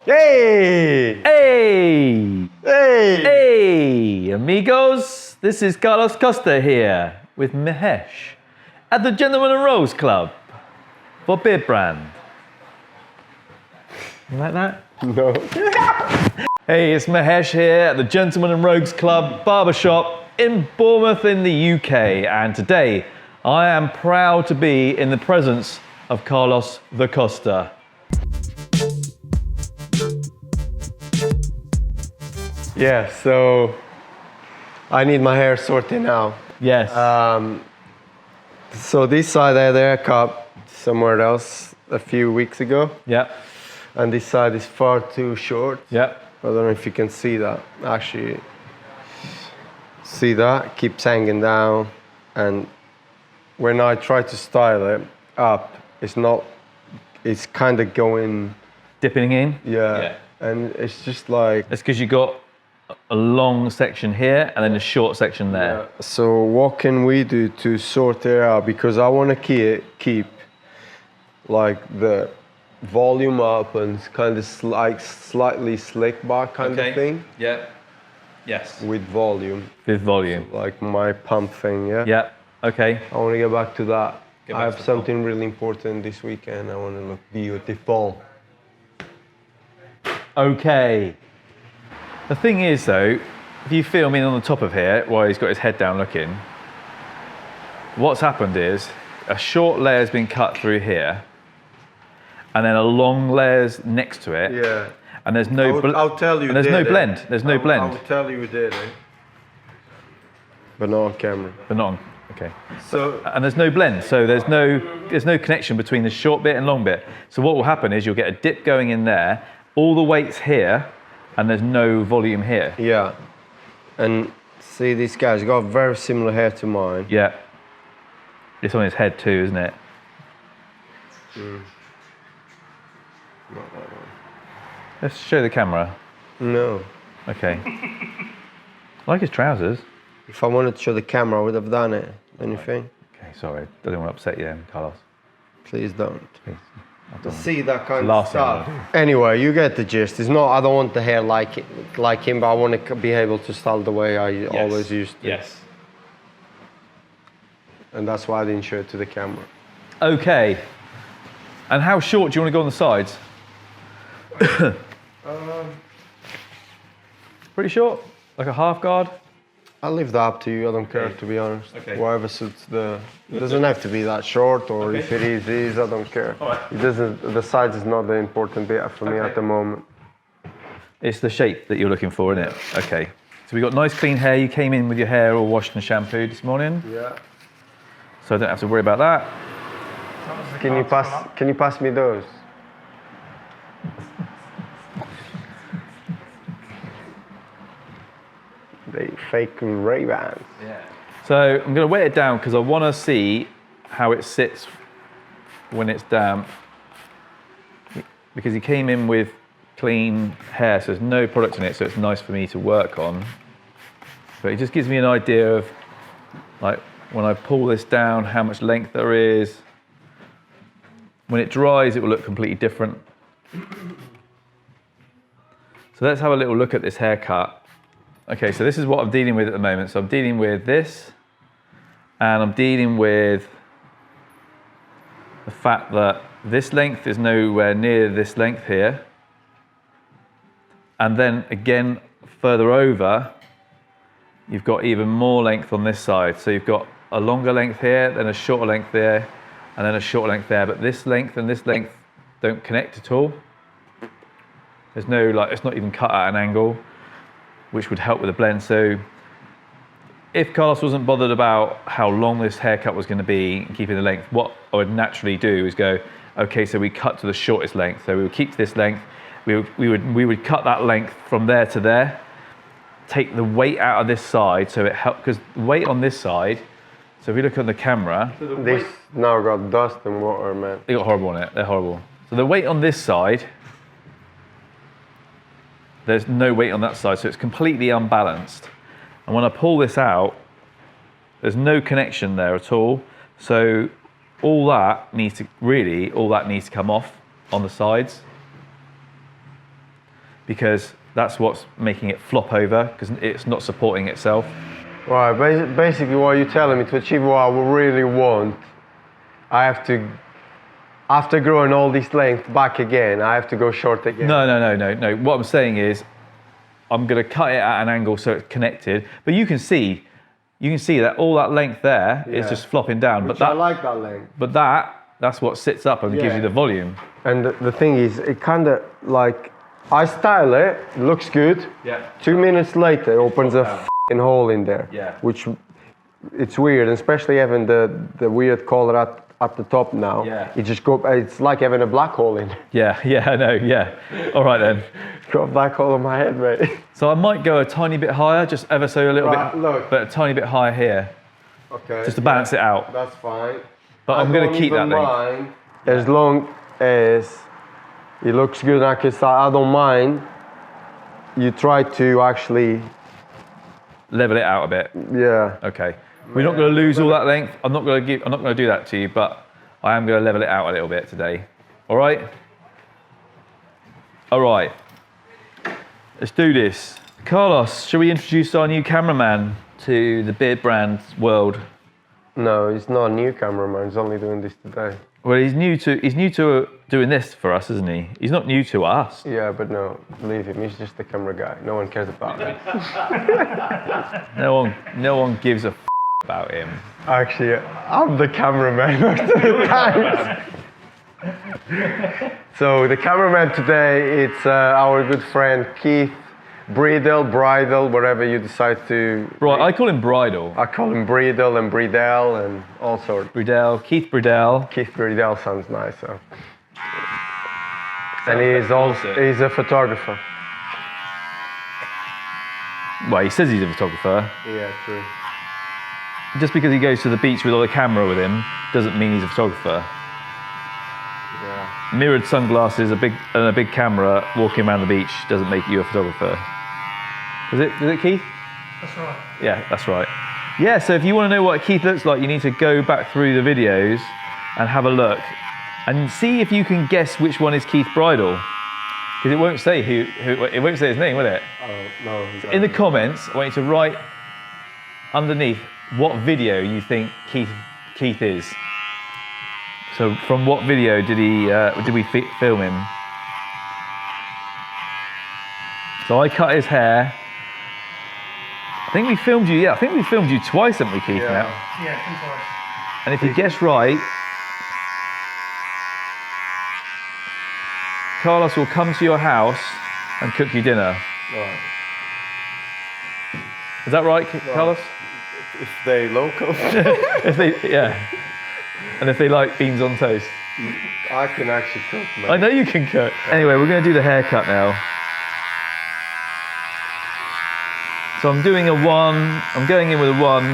Hey! Hey! Hey! Hey, amigos! This is Carlos Costa here with Mahesh at the Gentleman and Rose Club for Beardbrand. You like that? No. Hey, it's Mahesh here at the Gentleman and Rogues Club Barbershop in Bournemouth in the UK, and today I am proud to be in the presence of Carlos the Costa. Yeah, so I need my hair sorted now. Yes. So this side I had a haircut somewhere else a few weeks ago, Yep. and this side is far too short. Yep. I don't know if you can see that. Actually, see that? Keeps hanging down, and when I try to style it up, it's kind of going, Dipping in. yeah. And it's just like, That's because you got a long section here and then a short section there. so what can we do to sort it out? Because I want to keep like the volume up and kind of like slightly slick back kind of thing Yeah. Yes. with volume, With volume. like my pump thing, yeah? Yeah. Okay. I want to get back to that. Get I back have to the something really important this weekend. I want to look beautiful. Okay. The thing is though, if you film in on the top of here while he's got his head down looking, what's happened is a short layer's been cut through here and then a long layer's next to it. Yeah. And there's no I'll tell you. and there's no blend. There's no blend. I'll tell you did it. But not on camera. But not on. Okay. So And there's no blend, so there's no connection between the short bit and long bit. So what will happen is you'll get a dip going in there, all the weight's here, and there's no volume here. yeah, and see this guy's got very similar hair to mine. Yeah. It's on his head too, isn't it? Not that one. Let's show the camera. No. Okay. I like his trousers. If I wanted to show the camera, I would have done it. Anything? Okay, sorry. I don't want to upset you then, Carlos. Please don't. Please. I don't See that kind Last of thing stuff. Anyway, you get the gist. It's not. I don't want the hair like him, but I want to be able to style the way I always used to. Yes. And that's why I didn't show it to the camera. Okay. And how short do you want to go on the sides? Pretty short? Like a half guard? I'll leave that up to you. I don't care, to be honest. Okay. Whatever suits the. It doesn't have to be that short, or if it is, I don't care. All right. It doesn't. The size is not the important bit for me at the moment. It's the shape that you're looking for, isn't it? Okay. So we've got nice clean hair. You came in with your hair all washed and shampooed this morning, Yeah. so I don't have to worry about that. Can you pass me those? They fake Ray-Bans. Yeah. So I'm going to weight it down because I want to see how it sits when it's damp. Because he came in with clean hair, so there's no product in it, so it's nice for me to work on. But it just gives me an idea of, like, when I pull this down, how much length there is. When it dries, it will look completely different. So let's have a little look at this haircut. Okay, so this is what I'm dealing with at the moment. So I'm dealing with this, and I'm dealing with the fact that this length is nowhere near this length here. And then again, further over, you've got even more length on this side. So you've got a longer length here, then a shorter length there, and then a shorter length there. But this length and this length don't connect at all. There's no, like, it's not even cut at an angle, which would help with the blend. So if Carlos wasn't bothered about how long this haircut was going to be and keeping the length, what I would naturally do is go, okay, so we cut to the shortest length. So we would keep to this length. We would cut that length from there to there, take the weight out of this side, so it helps, because the weight on this side, so if you look on the camera, This now got dust and water, man. they got horrible on it, they're horrible. So the weight on this side, there's no weight on that side, so it's completely unbalanced. And when I pull this out, there's no connection there at all. So all that needs to come off on the sides. because that's what's making it flop over, because it's not supporting itself. Right, basically what you're telling me, to achieve what I really want, I have to, after growing all this length back again, I have to go short again. No. What I'm saying is, I'm going to cut it at an angle so it's connected, but you can see that all that length there is just flopping down. Which I like that length. But that's what sits up and gives you the volume. And the thing is, it kind of like, I style it, it looks good. Yeah. 2 minutes later, it opens a f***ing hole in there. Yeah. Which, it's weird, especially having the weird color at the top now. Yeah. It's like having a black hole in. Yeah, I know, yeah. All right then. Got a black hole in my head, mate. So I might go a tiny bit higher, just ever so a little bit, look. but a tiny bit higher here. Okay. Just to balance it out. That's fine. But I'm going to keep that length. As long as it looks good, I don't mind. You try to actually level it out a bit. Yeah. Okay. We're not going to lose all that length. I'm not going to do that to you, but I am going to level it out a little bit today. All right? All right. Let's do this. Carlos, shall we introduce our new cameraman to the Beardbrand world? No, he's not a new cameraman. He's only doing this today. Well, he's new to doing this for us, isn't he? He's not new to us. Yeah, but no, leave him. He's just the camera guy. No one cares about him. No one gives a about him. Actually, I'm the cameraman most of the time. So the cameraman today, it's our good friend Keith Bridle, whatever you decide to. I call him Bridle. I call him Bridle and Bridell and all sorts. Keith Bridell. Keith Bridell sounds nice. So. And he's a photographer. Well, he says he's a photographer. Yeah, true. Just because he goes to the beach with a camera with him doesn't mean he's a photographer. Yeah. Mirrored sunglasses, a big camera walking around the beach doesn't make you a photographer. Is it Keith? That's right. Yeah, that's right. Yeah, so if you want to know what Keith looks like, you need to go back through the videos and have a look and see if you can guess which one is Keith Bridle. Because it won't say it won't say his name, will it? Oh, no. In the comments, I want you to write underneath what video you think Keith is. So from what video did we film him? So I cut his hair. I think we filmed you. Yeah, I think we filmed you twice, haven't we, Keith? Yeah. Now? Yeah, twice. And if you guess right, Carlos will come to your house and cook you dinner. Right. Is that right, Carlos? If they local. And if they like beans on toast. I can actually cook, mate. I know you can cook. Anyway, we're going to do the haircut now. So I'm doing a 1. I'm going in with a 1.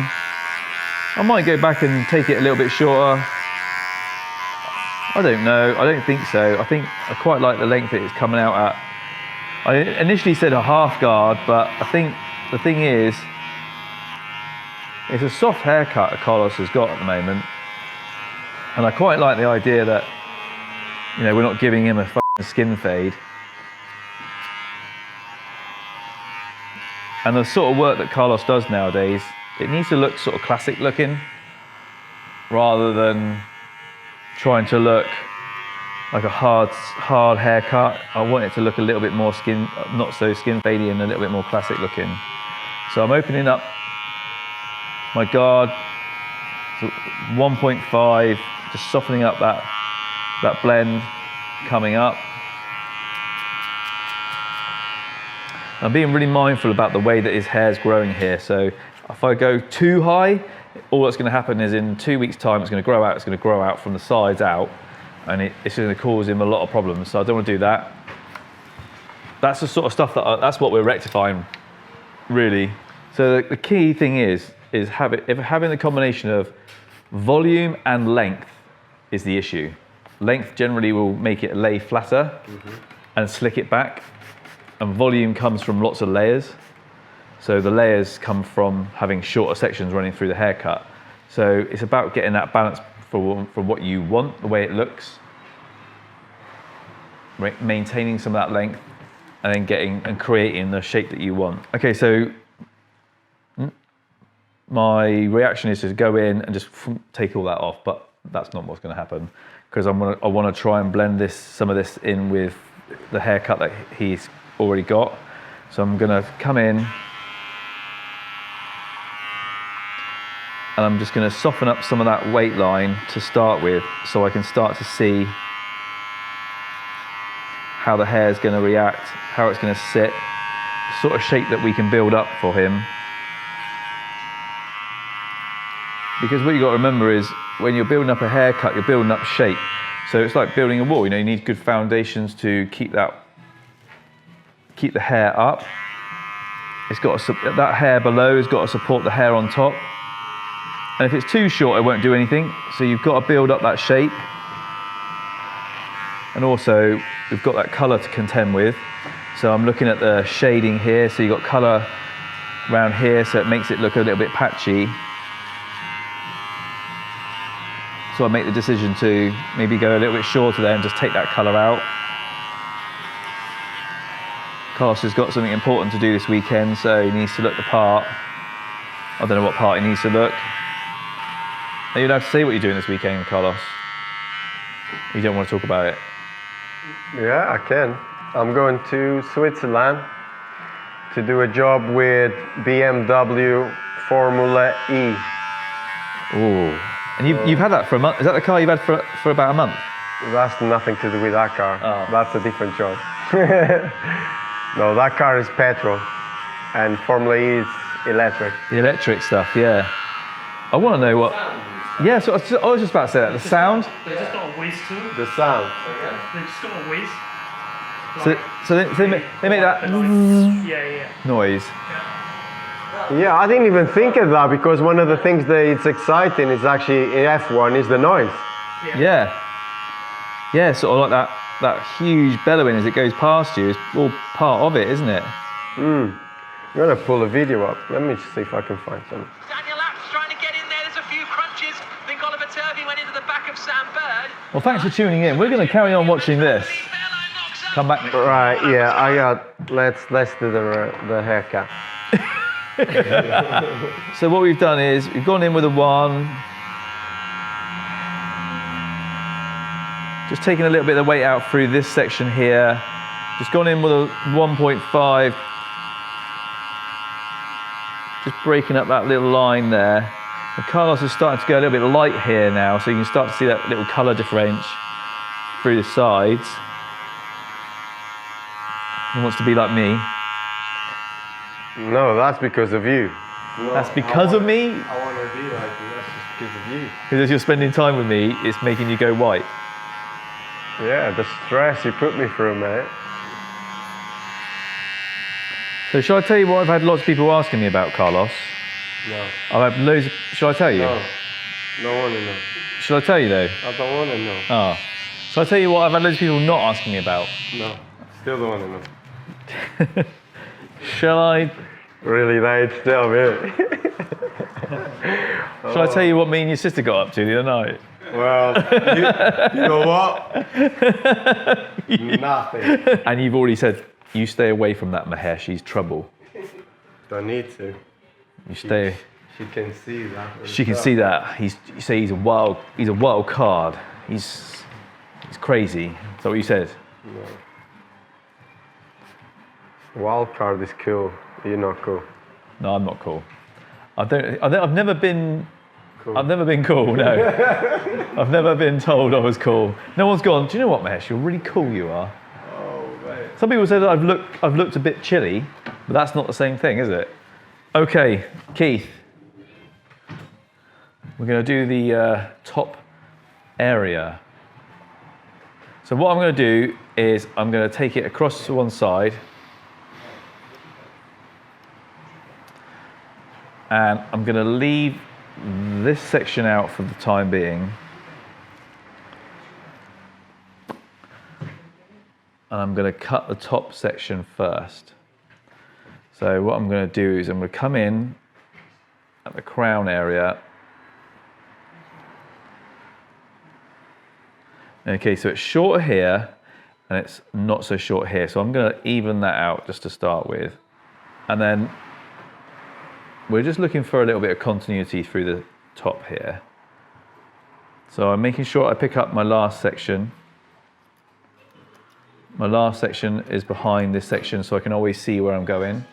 I might go back and take it a little bit shorter. I don't know. I don't think so. I think I quite like the length it's coming out at. I initially said a half guard, but I think the thing is, it's a soft haircut that Carlos has got at the moment. And I quite like the idea that, we're not giving him a fucking skin fade. And the sort of work that Carlos does nowadays, it needs to look sort of classic looking, rather than trying to look like a hard haircut. I want it to look a little bit more not so skin fadey and a little bit more classic looking. So I'm opening up my guard to 1.5, just softening up that blend coming up. I'm being really mindful about the way that his hair's growing here. So if I go too high, all that's going to happen is in 2 weeks' time, it's going to grow out. It's going to grow out from the sides out, and it's going to cause him a lot of problems. So I don't want to do that. That's the sort of stuff that's what we're rectifying, really. So the key thing is having the combination of volume and length is the issue. Length generally will make it lay flatter and slick it back. And volume comes from lots of layers. So the layers come from having shorter sections running through the haircut. So it's about getting that balance for what you want, the way it looks, maintaining some of that length, and then getting and creating the shape that you want. Okay, so my reaction is to go in and just take all that off, but that's not what's going to happen, because I want to try and blend some of this in with the haircut that he's already got. So I'm going to come in and I'm just going to soften up some of that weight line to start with, so I can start to see how the hair is going to react, how it's going to sit, the sort of shape that we can build up for him. Because what you've got to remember is, when you're building up a haircut, you're building up shape. So it's like building a wall. You know, you need good foundations to keep the hair up. It's got that hair below has got to support the hair on top. And if it's too short, it won't do anything. So you've got to build up that shape. And also, we've got that colour to contend with. So I'm looking at the shading here. So you've got colour around here, so it makes it look a little bit patchy. So I make the decision to maybe go a little bit shorter there and just take that colour out. Carlos has got something important to do this weekend, so he needs to look the part. I don't know what part he needs to look. Are you allowed to say what you're doing this weekend, Carlos? You don't want to talk about it? Yeah, I can. I'm going to Switzerland to do a job with BMW Formula E. Ooh. And you've had that for a month? Is that the car you've had for about a month? That's nothing to do with that car. Oh. That's a different job. No, that car is petrol, and Formula E is electric. The electric stuff, yeah. I want to know what... Yeah, so I was just about to say that. The sound? They just got a whiz to them. The sound. They just got a whiz. So they make that noise. Yeah, I didn't even think of that, because one of the things that it's exciting is actually in F1 is the noise. Yeah. Yeah, sort of like that huge bellowing as it goes past you is all part of it, isn't it? I'm going to pull a video up. Let me just see if I can find something. Daniel Apps trying to get in there. There's a few crunches. I think Oliver Turvey went into the back of Sam Bird. Well, thanks for tuning in. We're going to carry on watching this. Come back next. Right, yeah, let's do the haircut. So what we've done is we've gone in with a 1. Just taking a little bit of the weight out through this section here. Just gone in with a 1.5. Just breaking up that little line there. And Carlos is starting to go a little bit light here now, so you can start to see that little colour difference through the sides. He wants to be like me. No, that's because of you. No, That's because of me? I want to be like you. That's just because of you. Because as you're spending time with me, it's making you go white. Yeah, the stress you put me through, mate. So shall I tell you what I've had lots of people asking me about, Carlos? No. I've had loads of... Shall I tell you? No. Don't want to know. Shall I tell you though? I don't want to know. Oh. Shall I tell you what I've had loads of people not asking me about? No. Still don't want to know. Shall I... Really, they tell me. Shall I tell you what me and your sister got up to the other night? Well, you know what? Nothing. And you've already said, you stay away from that Mahesh, she's trouble. Don't need to. You stay... She can see that. She can see that. You say he's a wild card. He's crazy. Is that what you said? No. Wild card is cool. You're not cool. No, I'm not cool. I've never been Cool. I've never been cool, no. I've never been told I was cool. No one's gone, do you know what, Mahesh, you're really cool, you are. Oh, mate. Some people say that I've looked a bit chilly, but that's not the same thing, is it? Okay, Keith. We're going to do the top area. So what I'm going to do is I'm going to take it across to one side. And I'm going to leave this section out for the time being. And I'm going to cut the top section first. So what I'm going to do is I'm going to come in at the crown area. Okay, so it's shorter here, and it's not so short here. So I'm going to even that out just to start with. And then we're just looking for a little bit of continuity through the top here. So I'm making sure I pick up my last section. My last section is behind this section, so I can always see where I'm going.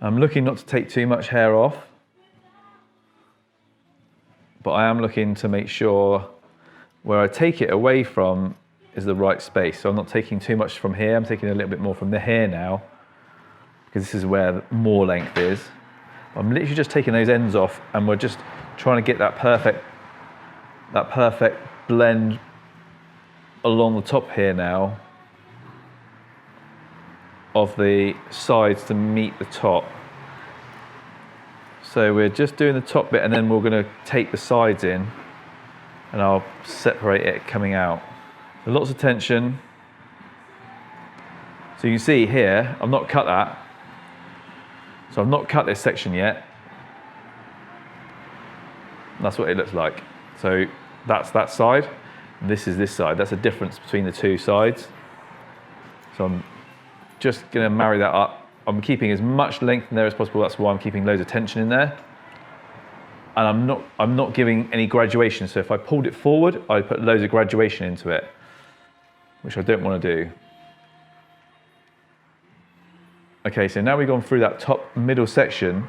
I'm looking not to take too much hair off, but I am looking to make sure where I take it away from is the right space. So I'm not taking too much from here, I'm taking a little bit more from the here now, because this is where more length is. I'm literally just taking those ends off, and we're just trying to get that perfect blend along the top here now of the sides to meet the top. So we're just doing the top bit, and then we're going to take the sides in, and I'll separate it coming out. So lots of tension. So you can see here, I've not cut that. So I've not cut this section yet. That's what it looks like. So that's that side, and this is this side. That's the difference between the two sides. So I'm just gonna marry that up. I'm keeping as much length in there as possible. That's why I'm keeping loads of tension in there. And I'm not giving any graduation. So if I pulled it forward, I'd put loads of graduation into it, which I don't want to do. Okay, so now we've gone through that top middle section.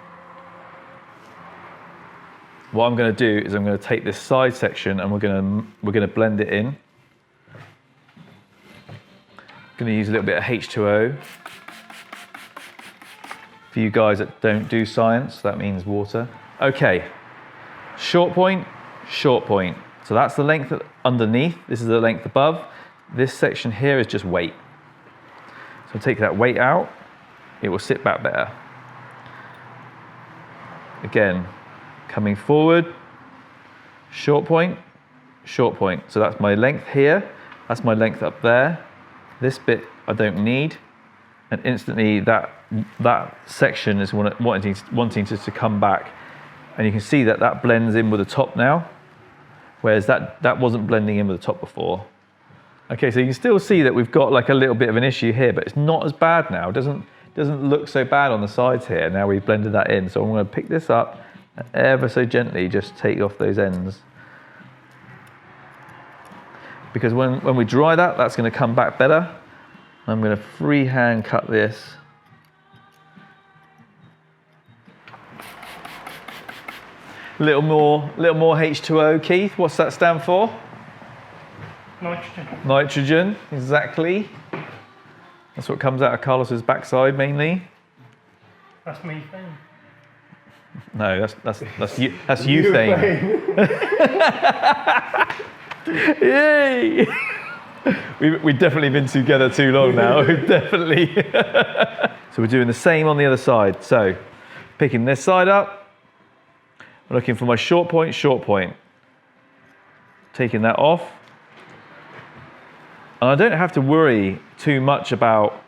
What I'm going to do is I'm going to take this side section, and we're going to blend it in. Going to use a little bit of H2O. For you guys that don't do science, that means water. Okay, short point, short point. So that's the length underneath. This is the length above. This section here is just weight. So take that weight out. It will sit back better. Again, coming forward, short point, short point. So that's my length here. That's my length up there. This bit I don't need. And instantly that section is wanting to come back. And you can see that that blends in with the top now, whereas that wasn't blending in with the top before. Okay, so you can still see that we've got like a little bit of an issue here, but it's not as bad now. It doesn't look so bad on the sides here. Now we've blended that in. So I'm going to pick this up and ever so gently just take off those ends. Because when we dry that, that's going to come back better. I'm going to freehand cut this. Little more H2O, Keith. What's that stand for? Nitrogen. Nitrogen, exactly. That's what comes out of Carlos's backside mainly. That's methane. No, that's euthane. Yay! We've definitely been together too long now. Definitely. So we're doing the same on the other side. So picking this side up, I'm looking for my short point, taking that off. And I don't have to worry too much about,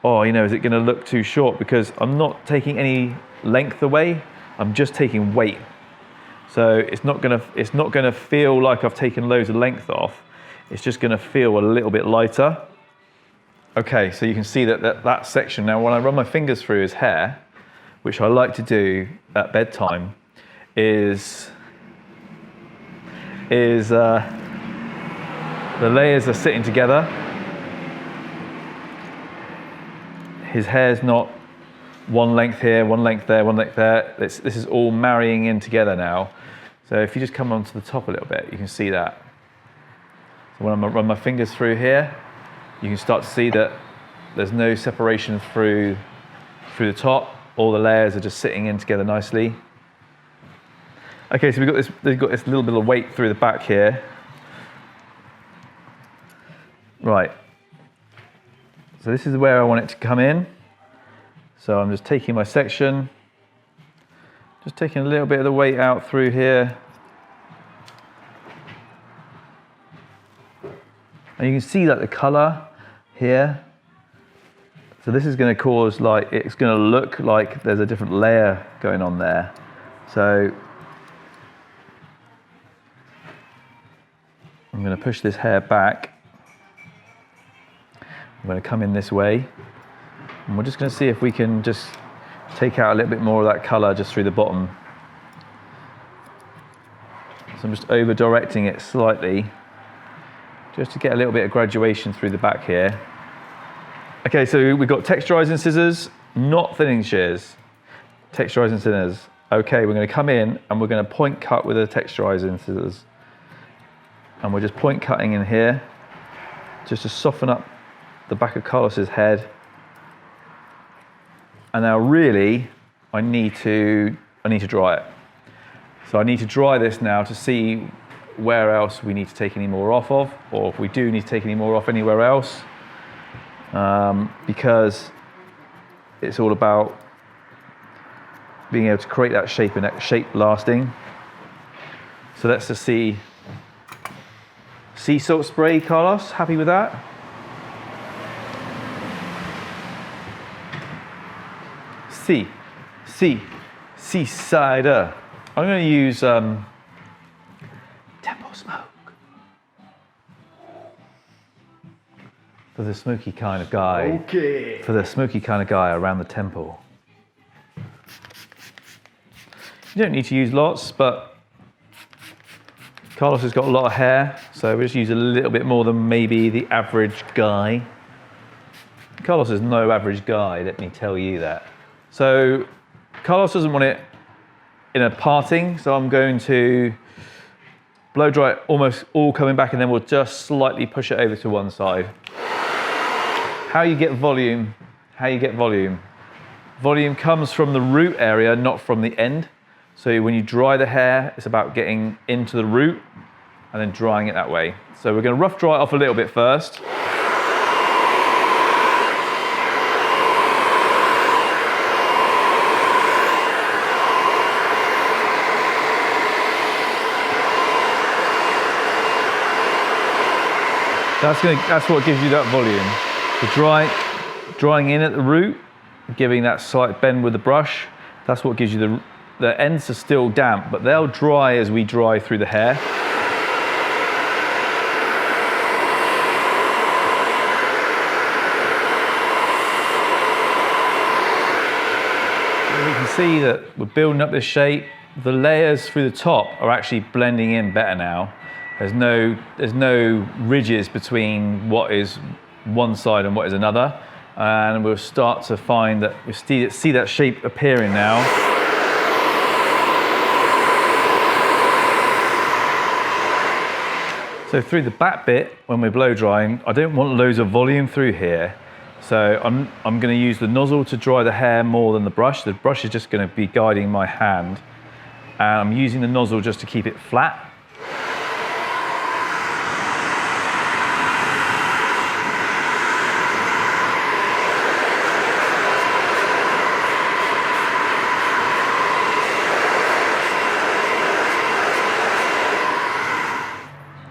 oh, is it going to look too short? Because I'm not taking any length away. I'm just taking weight. So it's not going to feel like I've taken loads of length off. It's just going to feel a little bit lighter. Okay, so you can see that section now. When I run my fingers through his hair, which I like to do at bedtime, is the layers are sitting together. His hair's not one length here, one length there, one length there. This is all marrying in together now. So if you just come onto the top a little bit, you can see that. So when I run my fingers through here, you can start to see that there's no separation through the top. All the layers are just sitting in together nicely. Okay, so they've got this little bit of weight through the back here. Right, so this is where I want it to come in. So I'm just taking my section, just taking a little bit of the weight out through here. And you can see that the color here. So this is going to cause it's going to look like there's a different layer going on there. So I'm going to push this hair back. I'm going to come in this way, and we're just going to see if we can just take out a little bit more of that colour just through the bottom. So I'm just over directing it slightly, just to get a little bit of graduation through the back here. Okay, so we've got texturizing scissors, not thinning shears. Texturizing scissors. Okay, we're going to come in and we're going to point cut with the texturizing scissors. And we're just point cutting in here, just to soften up the back of Carlos's head. And now really, I need to dry it. So I need to dry this now to see where else we need to take any more off of, or if we do need to take any more off anywhere else. Because it's all about being able to create that shape and that shape lasting. So let's just see. Sea salt spray, Carlos, happy with that? Seasider. I'm going to use Temple Smoke for the smoky kind of guy. Okay. For the smoky kind of guy around the temple. You don't need to use lots, but Carlos has got a lot of hair, so we just use a little bit more than maybe the average guy. Carlos is no average guy, let me tell you that. So Carlos doesn't want it in a parting, so I'm going to blow dry it almost all coming back, and then we'll just slightly push it over to one side. How you get volume, Volume comes from the root area, not from the end. So when you dry the hair, it's about getting into the root and then drying it that way. So we're going to rough dry it off a little bit first. That's what gives you that volume. The drying in at the root, giving that slight bend with the brush, that's what gives you the ends are still damp, but they'll dry as we dry through the hair. And we can see that we're building up this shape. The layers through the top are actually blending in better now. There's no ridges between what is one side and what is another. And we'll start to find that we see that shape appearing now. So through the back bit, when we're blow drying, I don't want loads of volume through here. So I'm going to use the nozzle to dry the hair more than the brush. The brush is just going to be guiding my hand. And I'm using the nozzle just to keep it flat.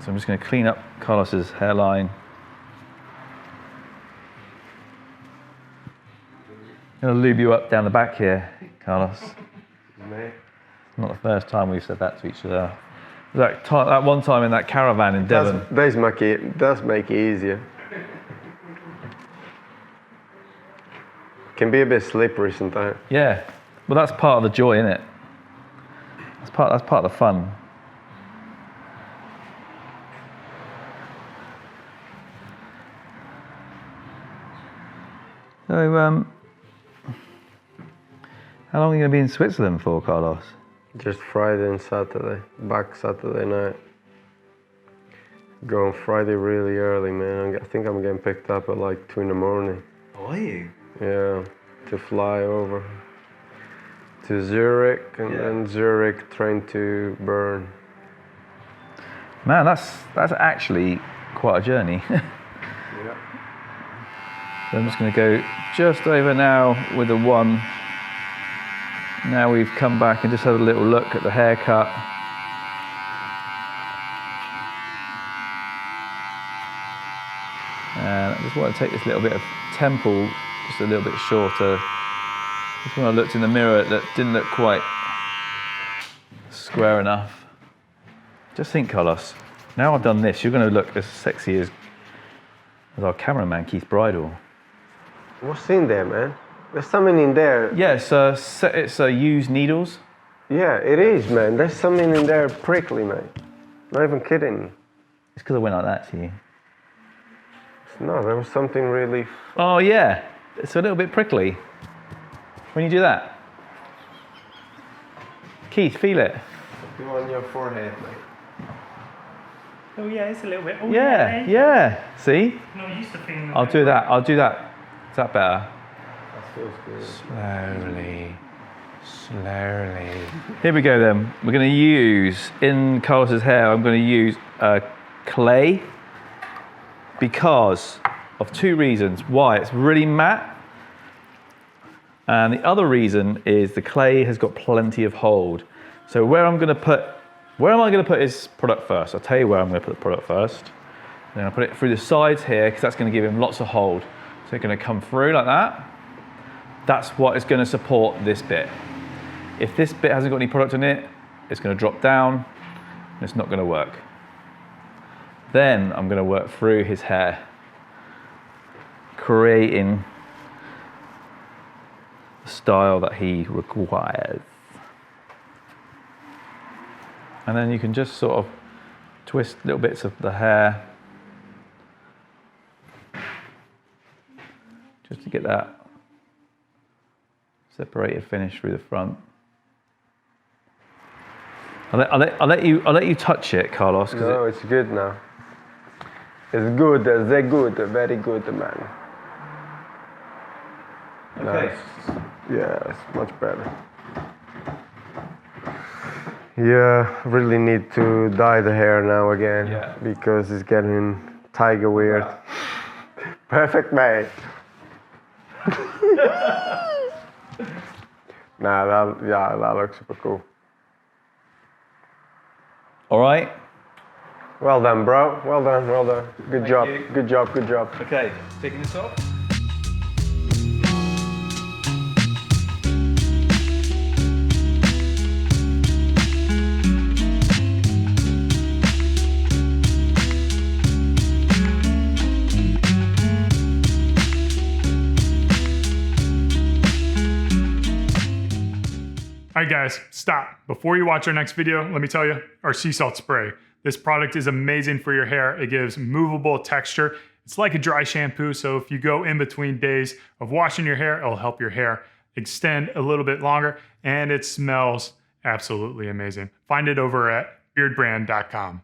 So I'm just going to clean up Carlos's hairline. I'm going to lube you up down the back here, Carlos. Mate. Not the first time we've said that to each other. That one time in that caravan in Devon. Does make it easier. Can be a bit slippery sometimes. Yeah, well that's part of the joy, isn't it? That's part of the fun. So, how long are you going to be in Switzerland for, Carlos? Just Friday and Saturday. Back Saturday night. Going Friday really early, man. I think I'm getting picked up at like 2 in the morning. Oh, are you? Yeah, to fly over to Zurich and then Zurich train to Bern. Man, that's actually quite a journey. Yeah. So I'm just going to go just over now with the one. Now we've come back and just had a little look at the haircut. And I just want to take this little bit of temple just a little bit shorter. Just when I looked in the mirror, that didn't look quite square enough. Just think, Carlos, now I've done this, you're going to look as sexy There's our cameraman, Keith Bridle. What's in there, man? There's something in there. Yeah, it's used needles. Yeah, it is, man. There's something in there prickly, man. Not even kidding you. It's because I went like that to you. No, there was something really... Oh yeah, it's a little bit prickly. When you do that. Keith, feel it. Do on your forehead, mate. Oh yeah, it's a little bit. Oh, Yeah. See? Not used to feeling. I'll do that. Is that better? That feels good. Slowly. Here we go then. We're going to use, in Carlos's hair, I'm going to use clay because of two reasons. Why? It's really matte. And the other reason is the clay has got plenty of hold. So where am I going to put his product first? I'll tell you where I'm going to put the product first. Then I'll put it through the sides here because that's going to give him lots of hold. So it's going to come through like that. That's what is going to support this bit. If this bit hasn't got any product in it, it's going to drop down and it's not going to work. Then I'm going to work through his hair, creating the style that he requires. And then you can just sort of twist little bits of the hair just to get that separated finish through the front. I'll let you touch it, Carlos. No, it's good now. It's good, they're good, very good, man. Okay. Nice. Yeah, it's much better. Yeah, really need to dye the hair now again. Yeah. Because it's getting tiger weird. Wow. Perfect, mate. That looks super cool. All right. Well done, bro. Well done. Good job. you. Good job. Okay, taking this off. All right, guys, stop. Before you watch our next video, let me tell you, our sea salt spray. This product is amazing for your hair. It gives movable texture. It's like a dry shampoo, so if you go in between days of washing your hair, it'll help your hair extend a little bit longer, and it smells absolutely amazing. Find it over at beardbrand.com.